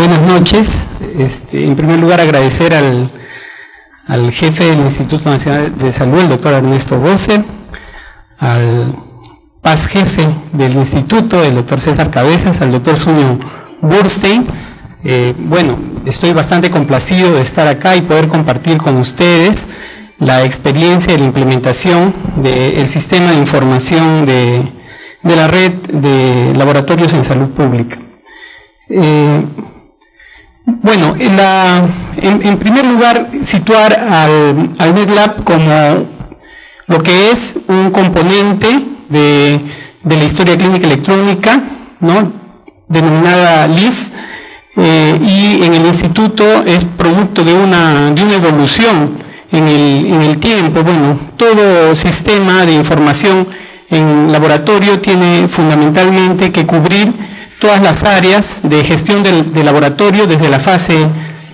Buenas noches. En primer lugar, agradecer al jefe del Instituto Nacional de Salud, el doctor Ernesto Bose, al PAS jefe del instituto, el doctor César Cabezas, al doctor Zunio Burstein. Bueno, estoy bastante complacido de estar acá y poder compartir con ustedes la experiencia de la implementación del sistema de información de la red de laboratorios en salud pública. Bueno, en primer lugar, situar al NetLab como lo que es un componente de la historia clínica electrónica, ¿no?, denominada LIS, y en el instituto es producto de una evolución en el tiempo. Bueno, todo sistema de información en laboratorio tiene fundamentalmente que cubrir todas las áreas de gestión del laboratorio, desde la fase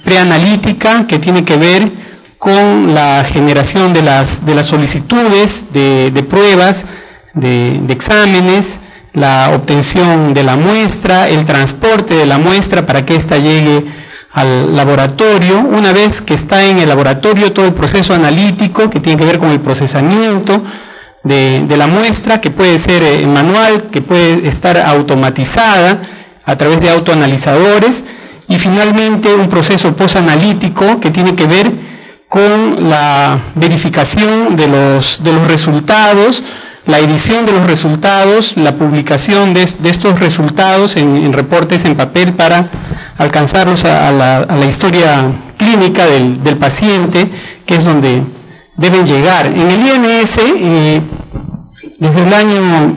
preanalítica, que tiene que ver con la generación de las solicitudes de pruebas, de exámenes, la obtención de la muestra, el transporte de la muestra para que ésta llegue al laboratorio. Una vez que está en el laboratorio, todo el proceso analítico que tiene que ver con el procesamiento de la muestra, que puede ser manual, que puede estar automatizada a través de autoanalizadores, y finalmente un proceso posanalítico que tiene que ver con la verificación de los resultados, la edición de los resultados, la publicación de estos resultados en reportes en papel para alcanzarlos a la historia clínica del paciente, que es donde deben llegar. En el INS, desde el año,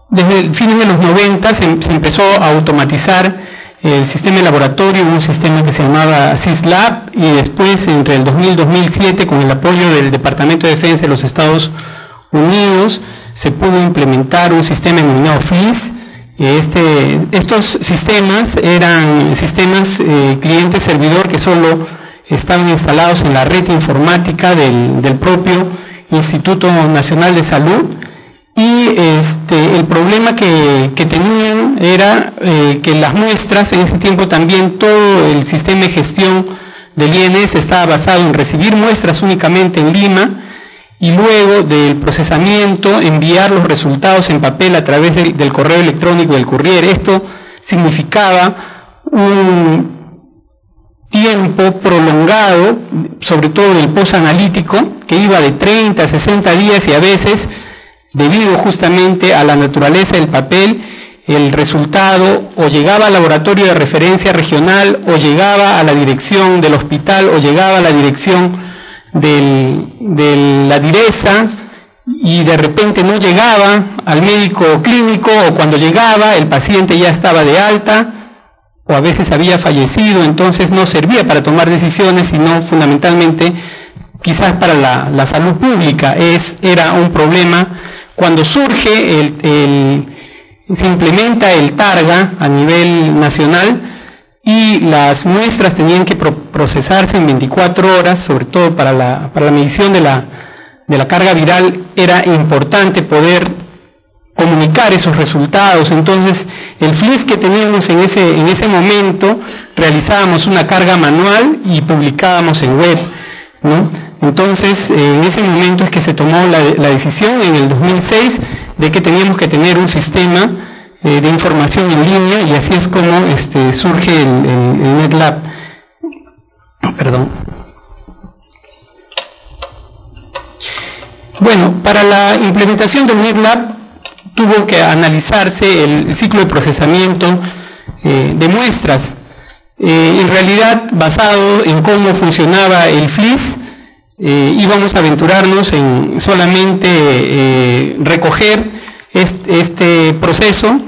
desde el fin de los 90 se empezó a automatizar el sistema de laboratorio, un sistema que se llamaba SysLab, y después entre el 2000 y 2007, con el apoyo del Departamento de Defensa de los Estados Unidos, se pudo implementar un sistema denominado FLIS. Estos sistemas eran sistemas cliente-servidor que solo estaban instalados en la red informática del propio Instituto Nacional de Salud, y el problema que tenían era que las muestras, en ese tiempo también todo el sistema de gestión del INS estaba basado en recibir muestras únicamente en Lima, y luego del procesamiento enviar los resultados en papel a través del correo electrónico del courier. Esto significaba un tiempo prolongado, sobre todo del posanalítico, que iba de 30 a 60 días, y a veces, debido justamente a la naturaleza del papel, el resultado o llegaba al laboratorio de referencia regional, o llegaba a la dirección del hospital, o llegaba a la dirección de la direza, y de repente no llegaba al médico clínico, o cuando llegaba el paciente ya estaba de alta, o a veces había fallecido. Entonces no servía para tomar decisiones, sino fundamentalmente quizás para la salud pública. Era un problema. Cuando surge se implementa el TARGA a nivel nacional, y las muestras tenían que procesarse en 24 horas, sobre todo para la medición de la carga viral, era importante poder comunicar esos resultados. Entonces, el FLIS que teníamos en ese momento, realizábamos una carga manual y publicábamos en web, ¿no? Entonces, en ese momento es que se tomó la decisión, en el 2006, de que teníamos que tener un sistema de información en línea, y así es como surge el NetLab. Perdón. Bueno, para la implementación del NetLab tuvo que analizarse el ciclo de procesamiento de muestras, en realidad basado en cómo funcionaba el FLIS. Íbamos a aventurarnos en solamente recoger este proceso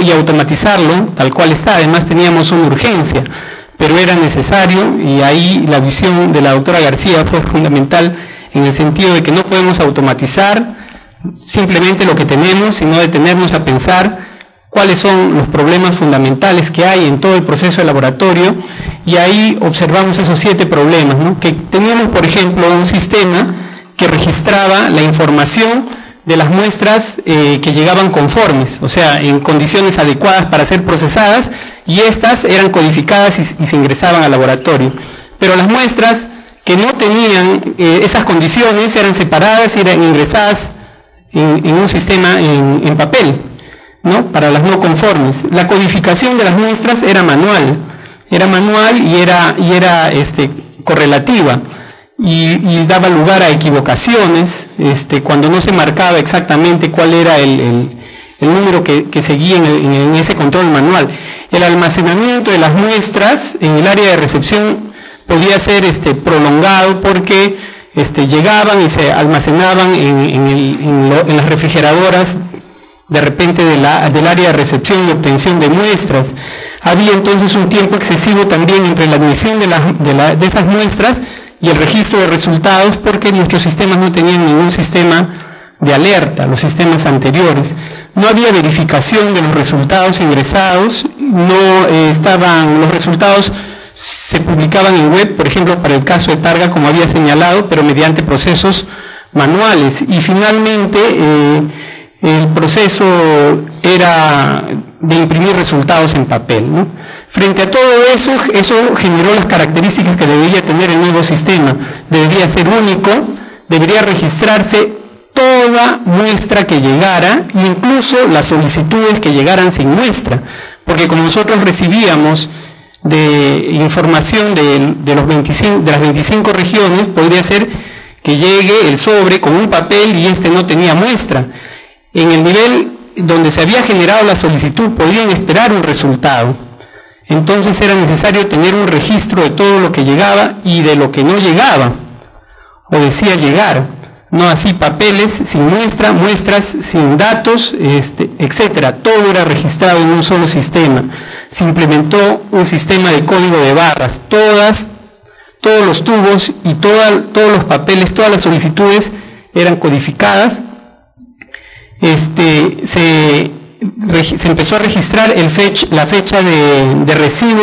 y automatizarlo tal cual está. Además teníamos una urgencia, pero era necesario, y ahí la visión de la doctora García fue fundamental, en el sentido de que no podemos automatizar simplemente lo que tenemos, sino detenernos a pensar cuáles son los problemas fundamentales que hay en todo el proceso de laboratorio, y ahí observamos esos 7 problemas, ¿no? Que teníamos, por ejemplo, un sistema que registraba la información de las muestras que llegaban conformes, o sea, en condiciones adecuadas para ser procesadas, y estas eran codificadas y se ingresaban al laboratorio. Pero las muestras que no tenían esas condiciones eran separadas y eran ingresadas en un sistema en papel, ¿no? Para las no conformes. La codificación de las muestras era manual y era correlativa. Y daba lugar a equivocaciones cuando no se marcaba exactamente cuál era el número que seguía en ese control manual. El almacenamiento de las muestras en el área de recepción podía ser prolongado porque llegaban y se almacenaban en las refrigeradoras de repente del área de recepción y obtención de muestras. Había entonces un tiempo excesivo también entre la admisión de esas muestras y el registro de resultados, porque nuestros sistemas no tenían ningún sistema de alerta, los sistemas anteriores. No había verificación de los resultados ingresados, los resultados se publicaban en web, por ejemplo, para el caso de Targa, como había señalado, pero mediante procesos manuales. Y finalmente, el proceso era de imprimir resultados en papel, ¿no? Frente a todo eso generó las características que debería tener el nuevo sistema. Debería ser único, debería registrarse toda muestra que llegara, incluso las solicitudes que llegaran sin muestra, porque como nosotros recibíamos de información de las 25 regiones, podría ser que llegue el sobre con un papel y no tenía muestra. En el nivel donde se había generado la solicitud podían esperar un resultado. Entonces era necesario tener un registro de todo lo que llegaba y de lo que no llegaba, o decía llegar, no así papeles sin muestra, muestras sin datos, etcétera. Todo era registrado en un solo sistema. Se implementó un sistema de código de barras. Todos los tubos y todos los papeles, todas las solicitudes eran codificadas. Se empezó a registrar la fecha de recibo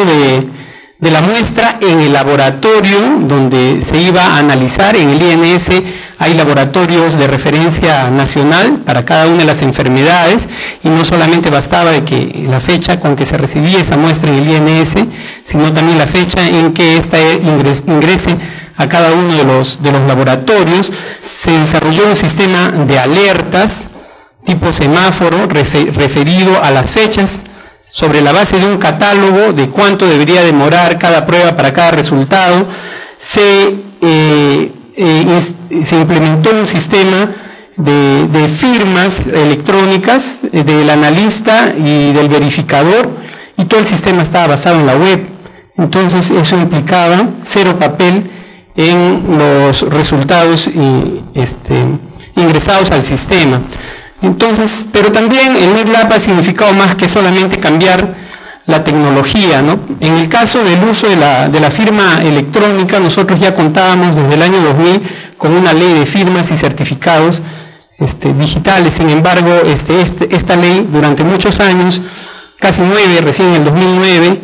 de la muestra en el laboratorio donde se iba a analizar. En el INS hay laboratorios de referencia nacional para cada una de las enfermedades, y no solamente bastaba de que la fecha con que se recibía esa muestra en el INS, sino también la fecha en que ésta ingrese a cada uno de los laboratorios. Se desarrolló un sistema de alertas tipo semáforo referido a las fechas, sobre la base de un catálogo de cuánto debería demorar cada prueba para cada resultado. Se implementó un sistema de firmas electrónicas del analista y del verificador, y todo el sistema estaba basado en la web. Entonces eso implicaba cero papel en los resultados ingresados al sistema. Entonces, pero también el NetLab ha significado más que solamente cambiar la tecnología, ¿no? En el caso del uso de la firma electrónica, nosotros ya contábamos desde el año 2000 con una ley de firmas y certificados digitales. Sin embargo, esta ley durante muchos años, casi 9, recién en el 2009,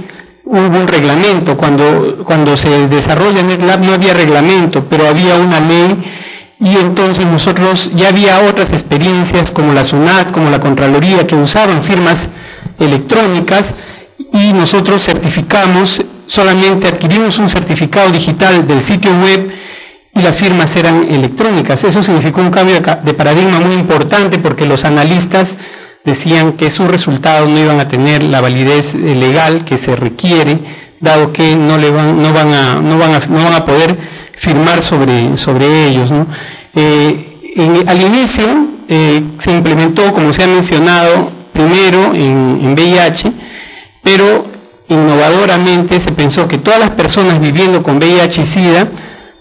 hubo un reglamento. Cuando se desarrolla NetLab no había reglamento, pero había una ley. Y entonces nosotros ya había otras experiencias como la SUNAT, como la Contraloría, que usaban firmas electrónicas, y nosotros solamente adquirimos un certificado digital del sitio web y las firmas eran electrónicas. Eso significó un cambio de paradigma muy importante, porque los analistas decían que sus resultados no iban a tener la validez legal que se requiere, dado que no van a poder firmar sobre ellos, ¿no? Al inicio se implementó, como se ha mencionado, primero en VIH, pero innovadoramente se pensó que todas las personas viviendo con VIH y SIDA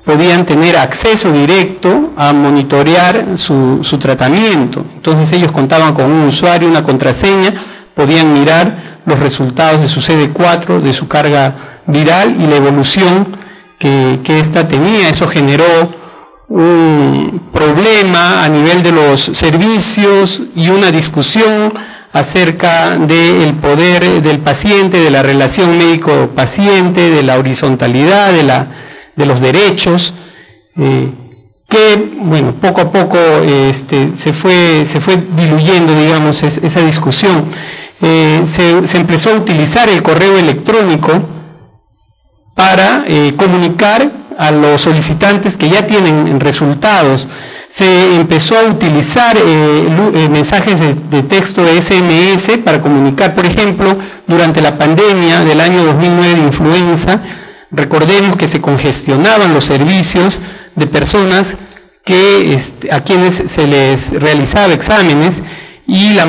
podían tener acceso directo a monitorear su tratamiento. Entonces ellos contaban con un usuario, una contraseña, podían mirar los resultados de su CD4, de su carga viral y la evolución que ésta tenía. Eso generó un problema a nivel de los servicios y una discusión acerca del poder del paciente, de la relación médico-paciente, de la horizontalidad, de los derechos. que, bueno, poco a poco se fue diluyendo, digamos, esa discusión. Se empezó a utilizar el correo electrónico para comunicar a los solicitantes que ya tienen resultados. Se empezó a utilizar mensajes de texto de SMS para comunicar, por ejemplo, durante la pandemia del año 2009 de influenza. Recordemos que se congestionaban los servicios de personas a quienes se les realizaba exámenes, y la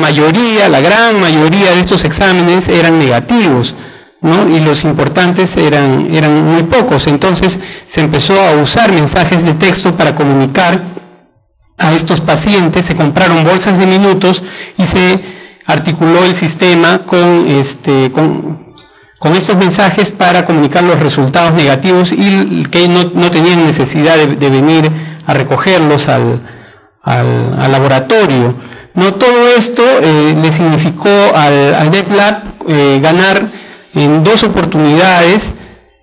gran mayoría de estos exámenes eran negativos, ¿no? Y los importantes eran muy pocos. Entonces se empezó a usar mensajes de texto para comunicar a estos pacientes. Se compraron bolsas de minutos y se articuló el sistema con estos mensajes para comunicar los resultados negativos, y que no tenían necesidad de venir a recogerlos al laboratorio. No, todo esto le significó al NetLab ganar en 2 oportunidades,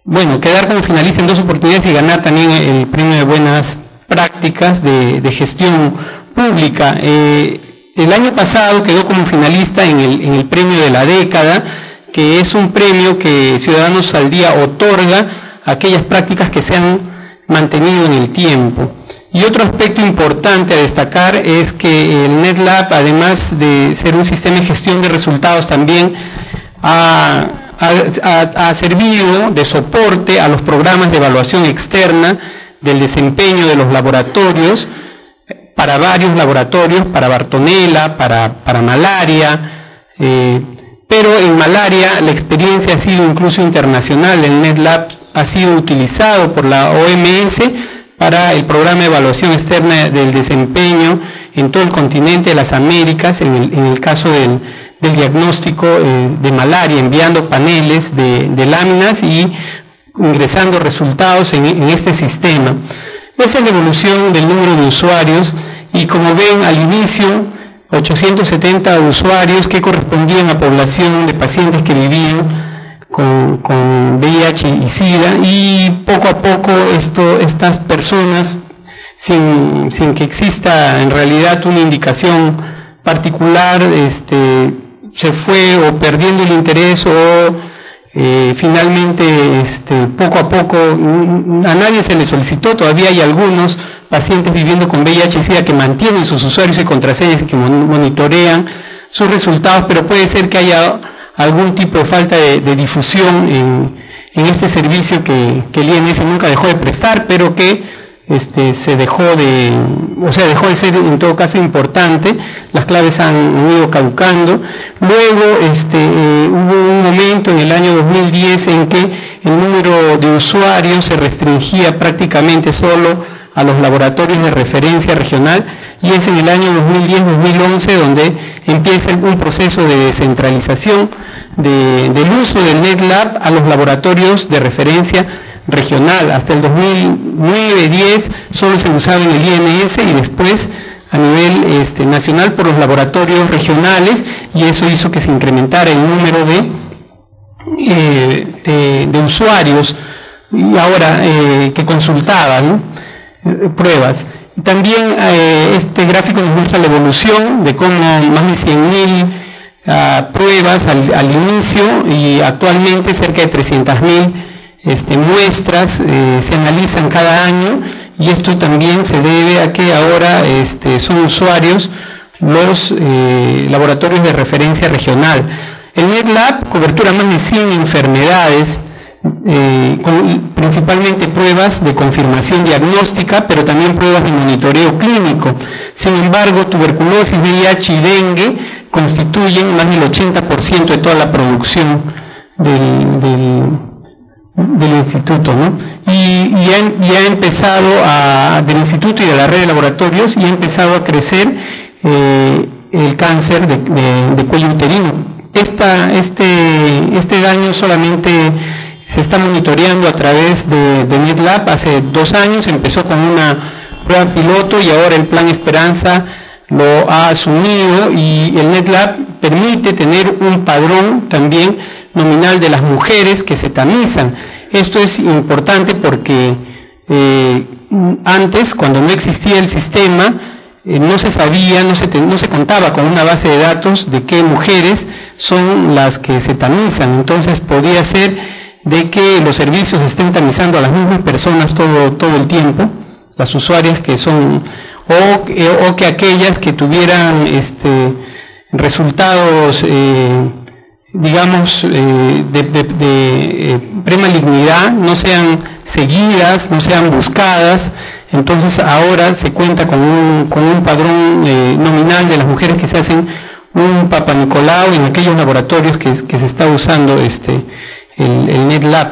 bueno, quedar como finalista en 2 oportunidades y ganar también el premio de buenas prácticas de gestión pública. El año pasado quedó como finalista en el premio de la década, que es un premio que Ciudadanos al Día otorga a aquellas prácticas que se han mantenido en el tiempo. Y otro aspecto importante a destacar es que el NetLab, además de ser un sistema de gestión de resultados, también ha servido de soporte a los programas de evaluación externa del desempeño de los laboratorios, para varios laboratorios, para Bartonella, para malaria, pero en malaria la experiencia ha sido incluso internacional. El NetLab ha sido utilizado por la OMS para el programa de evaluación externa del desempeño en todo el continente de las Américas, en el caso del diagnóstico de malaria, enviando paneles de láminas y ingresando resultados en este sistema. Esa es la evolución del número de usuarios, y como ven al inicio, 870 usuarios que correspondían a población de pacientes que vivían con VIH y SIDA, y poco a poco estas personas, sin que exista en realidad una indicación particular, se fue o perdiendo el interés, o finalmente poco a poco a nadie se le solicitó. Todavía hay algunos pacientes viviendo con VIH y SIDA que mantienen sus usuarios y contraseñas y que monitorean sus resultados, pero puede ser que haya algún tipo de falta de difusión en este servicio que el INS nunca dejó de prestar, pero que dejó de ser en todo caso importante. Las claves han ido caducando. Luego hubo un momento en el año 2010 en que el número de usuarios se restringía prácticamente solo a los laboratorios de referencia regional, y es en el año 2010-2011 donde empieza un proceso de descentralización del uso del NetLab a los laboratorios de referencia regional. Hasta el 2009-10 solo se usaba en el INS, y después a nivel nacional por los laboratorios regionales, y eso hizo que se incrementara el número de usuarios y ahora que consultaban pruebas. Y también este gráfico nos muestra la evolución de cómo más de 100.000 pruebas al inicio, y actualmente cerca de 300.000 muestras se analizan cada año, y esto también se debe a que ahora son usuarios los laboratorios de referencia regional. El NetLab cobertura más de 100 enfermedades, principalmente pruebas de confirmación diagnóstica, pero también pruebas de monitoreo clínico. Sin embargo, tuberculosis, VIH y dengue constituyen más del 80% de toda la producción del instituto, ¿no? Y ha empezado del instituto y de la red de laboratorios, y ha empezado a crecer el cáncer de cuello uterino. Este daño solamente se está monitoreando a través de NetLab. Hace 2 años empezó con una prueba piloto, y ahora el Plan Esperanza lo ha asumido, y el NetLab permite tener un padrón también nominal de las mujeres que se tamizan. Esto es importante porque antes, cuando no existía el sistema, no se sabía, no se contaba con una base de datos de qué mujeres son las que se tamizan. Entonces podía ser de que los servicios estén tamizando a las mismas personas todo el tiempo, las usuarias que son, o que aquellas que tuvieran resultados digamos de premalignidad no sean seguidas, no sean buscadas. Entonces ahora se cuenta con un padrón nominal de las mujeres que se hacen un Papa Nicolau en aquellos laboratorios que se está usando el NetLab.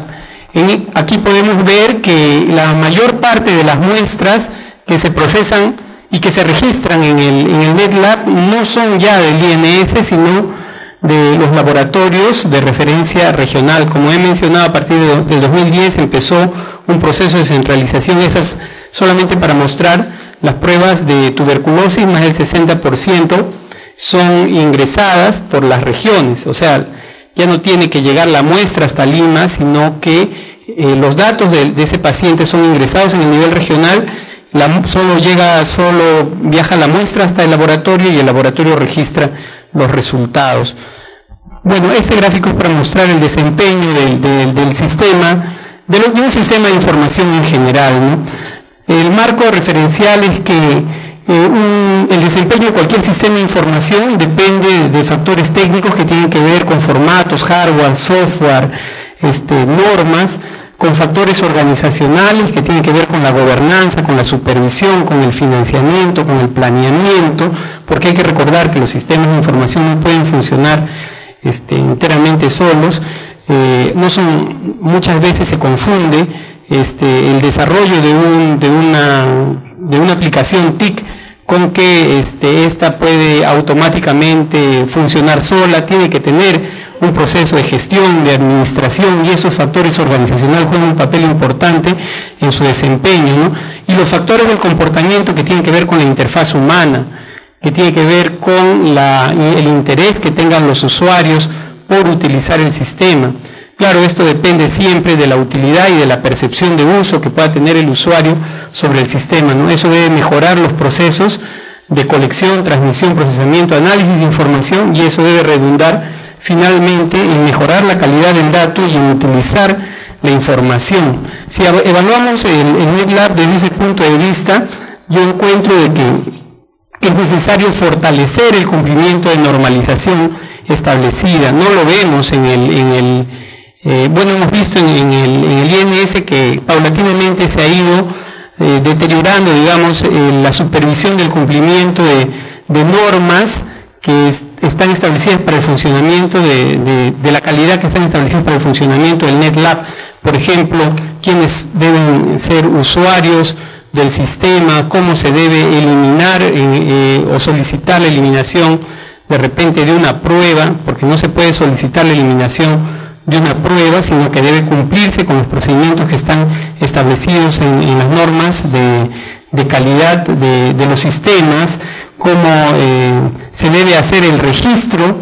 Aquí podemos ver que la mayor parte de las muestras que se procesan y que se registran en el NetLab no son ya del INS, sino de los laboratorios de referencia regional. Como he mencionado, a partir del 2010 empezó un proceso de centralización, esas solamente para mostrar las pruebas de tuberculosis, más del 60% son ingresadas por las regiones, o sea, ya no tiene que llegar la muestra hasta Lima, sino que los datos de ese paciente son ingresados en el nivel regional, solo viaja la muestra hasta el laboratorio y el laboratorio registra los resultados. Bueno, este gráfico es para mostrar el desempeño del sistema, de un sistema de información en general, ¿no? El marco referencial es que el desempeño de cualquier sistema de información depende de factores técnicos que tienen que ver con formatos, hardware, software, normas, con factores organizacionales que tienen que ver con la gobernanza, con la supervisión, con el financiamiento, con el planeamiento, porque hay que recordar que los sistemas de información no pueden funcionar enteramente solos. Muchas veces se confunde el desarrollo de una aplicación TIC con que esta puede automáticamente funcionar sola. Tiene que tener un proceso de gestión, de administración, y esos factores organizacionales juegan un papel importante en su desempeño, ¿no? Y los factores del comportamiento que tienen que ver con la interfaz humana, que tiene que ver con el interés que tengan los usuarios por utilizar el sistema. Claro, esto depende siempre de la utilidad y de la percepción de uso que pueda tener el usuario sobre el sistema, ¿no? Eso debe mejorar los procesos de colección, transmisión, procesamiento, análisis de información, y eso debe redundar finalmente en mejorar la calidad del dato y en utilizar la información. Si evaluamos el NetLab desde ese punto de vista, yo encuentro de que es necesario fortalecer el cumplimiento de normalización establecida. No lo vemos hemos visto en el INS que paulatinamente se ha ido deteriorando, digamos, la supervisión del cumplimiento de normas que están establecidas para el funcionamiento de la calidad que están establecidas para el funcionamiento del NetLab. Por ejemplo, quiénes deben ser usuarios del sistema, cómo se debe eliminar o solicitar la eliminación de repente de una prueba, porque no se puede solicitar la eliminación de una prueba, sino que debe cumplirse con los procedimientos que están establecidos en las normas de calidad de los sistemas, cómo se debe hacer el registro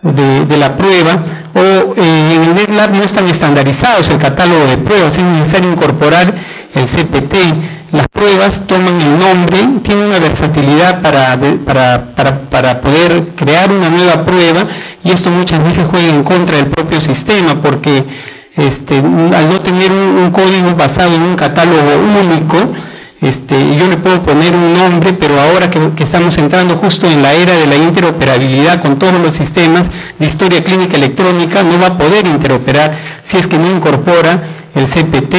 de la prueba, o en el NetLab no están estandarizados el catálogo de pruebas, es necesario incorporar el CPT. Las pruebas toman el nombre, tienen una versatilidad para poder crear una nueva prueba, y esto muchas veces juega en contra del propio sistema, porque al no tener un código basado en un catálogo único, yo le puedo poner un nombre, pero ahora que estamos entrando justo en la era de la interoperabilidad con todos los sistemas de historia clínica electrónica, no va a poder interoperar si es que no incorpora el CPT.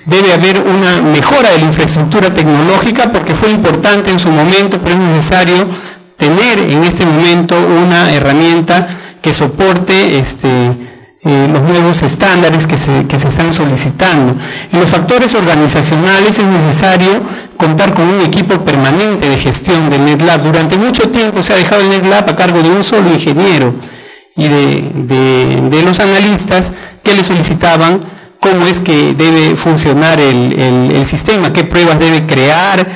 Debe haber una mejora de la infraestructura tecnológica, porque fue importante en su momento, pero es necesario tener en este momento una herramienta que soporte los nuevos estándares que se están solicitando. En los factores organizacionales es necesario contar con un equipo permanente de gestión del NetLab. Durante mucho tiempo se ha dejado el NetLab a cargo de un solo ingeniero y de los analistas que le solicitaban cómo es que debe funcionar el sistema, qué pruebas debe crear,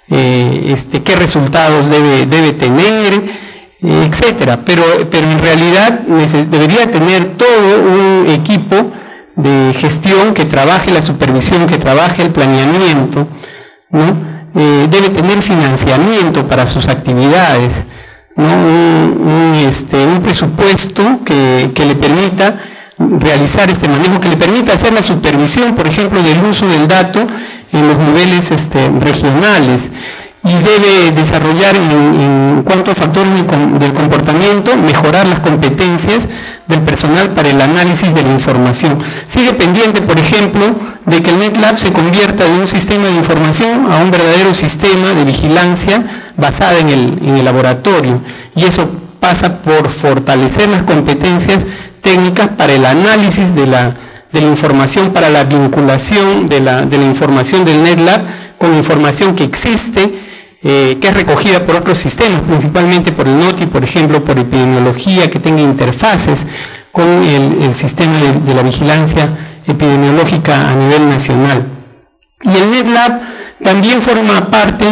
qué resultados debe tener, etcétera. Pero en realidad debería tener todo un equipo de gestión que trabaje la supervisión, que trabaje el planeamiento ¿no? Debe tener financiamiento para sus actividades, ¿no? Un presupuesto que le permita realizar este manejo, que le permita hacer la supervisión, por ejemplo, del uso del dato en los niveles regionales, y debe desarrollar en cuanto a factores del comportamiento, mejorar las competencias del personal para el análisis de la información. Sigue pendiente, por ejemplo, de que el NetLab se convierta de un sistema de información a un verdadero sistema de vigilancia basada en el laboratorio, y eso pasa por fortalecer las competencias técnicas para el análisis de la información, para la vinculación de la información del NetLab con la información que existe, que es recogida por otros sistemas, principalmente por el NOTI, por ejemplo, por epidemiología, que tenga interfaces con el sistema de la vigilancia epidemiológica a nivel nacional. Y el NetLab también forma parte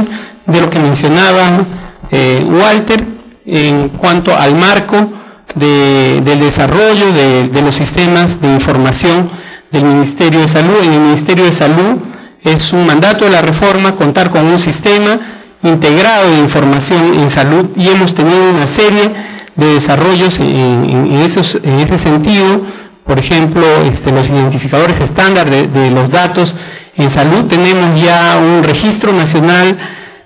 de lo que mencionaba Walter en cuanto al marco del desarrollo de los sistemas de información del Ministerio de Salud. En el Ministerio de Salud es un mandato de la reforma contar con un sistema integrado de información en salud, y hemos tenido una serie de desarrollos en ese sentido. Por ejemplo, los identificadores estándar de los datos en salud. Tenemos ya un registro nacional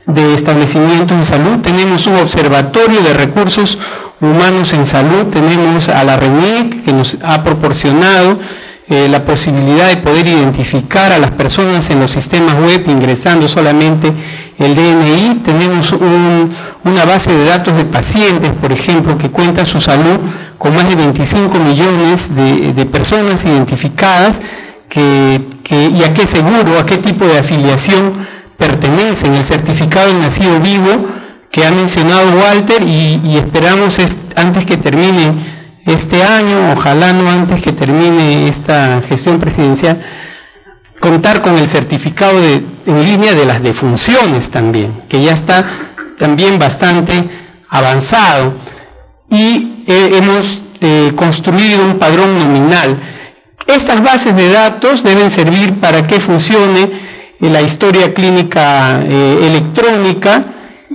de establecimientos de salud, tenemos un observatorio de recursos humanos en salud, tenemos a la RENIEC, que nos ha proporcionado la posibilidad de poder identificar a las personas en los sistemas web ingresando solamente el DNI. Tenemos una base de datos de pacientes, por ejemplo, que cuenta su salud con más de 25 millones de personas identificadas, y a qué seguro, a qué tipo de afiliación pertenecen. El certificado de nacido vivo que ha mencionado Walter, y esperamos antes que termine este año, ojalá no antes que termine esta gestión presidencial, contar con el certificado en línea de las defunciones también, que ya está también bastante avanzado, y hemos construido un padrón nominal. Estas bases de datos deben servir para que funcione la historia clínica electrónica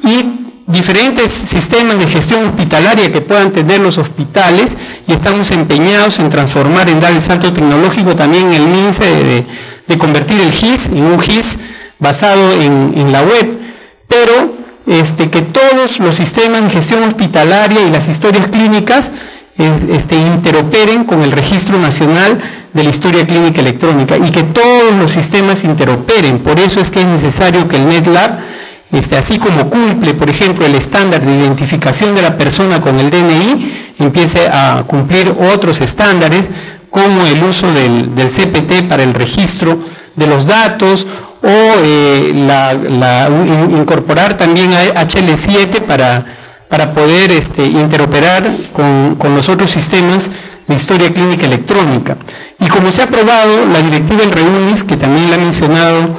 y diferentes sistemas de gestión hospitalaria que puedan tener los hospitales, y estamos empeñados en transformar, en dar el salto tecnológico también en el MINSE, de convertir el GIS en un GIS basado en la web, pero que todos los sistemas de gestión hospitalaria y las historias clínicas interoperen con el Registro Nacional de la Historia Clínica Electrónica, y que todos los sistemas interoperen. Por eso es que es necesario que el NetLab, así como cumple, por ejemplo, el estándar de identificación de la persona con el DNI, empiece a cumplir otros estándares, como el uso del CPT para el registro de los datos, o incorporar también a HL7 para poder interoperar con los otros sistemas de historia clínica electrónica. Y como se ha aprobado la directiva del REUNIS, que también la ha mencionado,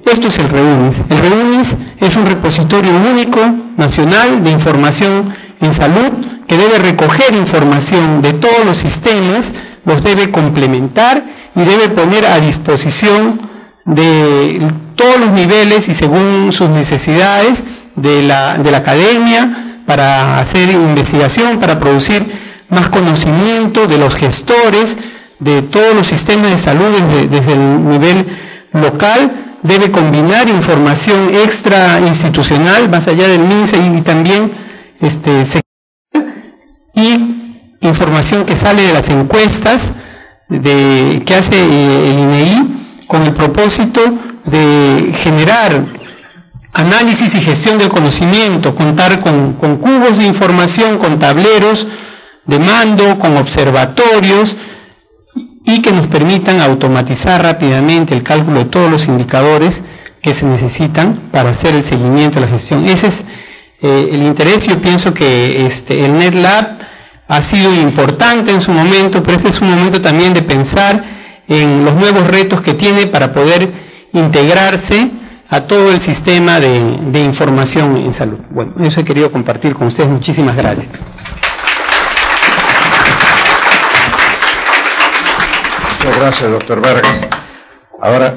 esto es el REUNIS. El REUNIS es un repositorio único nacional de información en salud, que debe recoger información de todos los sistemas, los debe complementar y debe poner a disposición de todos los niveles y según sus necesidades de la academia, para hacer investigación, para producir más conocimiento de los gestores de todos los sistemas de salud desde el nivel local. Debe combinar información extra institucional más allá del MINSA y también y información que sale de las encuestas que hace el INEI, con el propósito de generar análisis y gestión del conocimiento, contar con cubos de información, con tableros de mando, con observatorios, y que nos permitan automatizar rápidamente el cálculo de todos los indicadores que se necesitan para hacer el seguimiento de la gestión. Ese es el interés. Yo pienso que el NetLab ha sido importante en su momento, pero este es un momento también de pensar en los nuevos retos que tiene para poder integrarse a todo el sistema de información en salud. Bueno, eso he querido compartir con ustedes. Muchísimas gracias. Muchas gracias, doctor Vargas. Ahora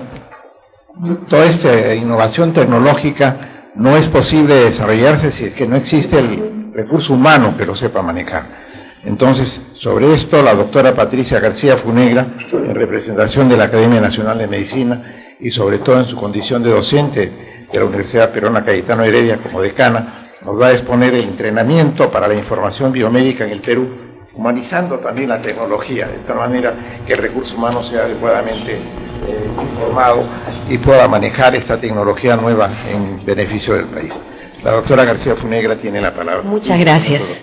toda esta innovación tecnológica no es posible desarrollarse si es que no existe el recurso humano que lo sepa manejar. Entonces, sobre esto, la doctora Patricia García Funegra, en representación de la Academia Nacional de Medicina y sobre todo en su condición de docente de la Universidad Peruana Cayetano Heredia como decana, nos va a exponer el entrenamiento para la información biomédica en el Perú, humanizando también la tecnología, de tal manera que el recurso humano sea adecuadamente informado y pueda manejar esta tecnología nueva en beneficio del país. La doctora García Funegra tiene la palabra. Muchas gracias.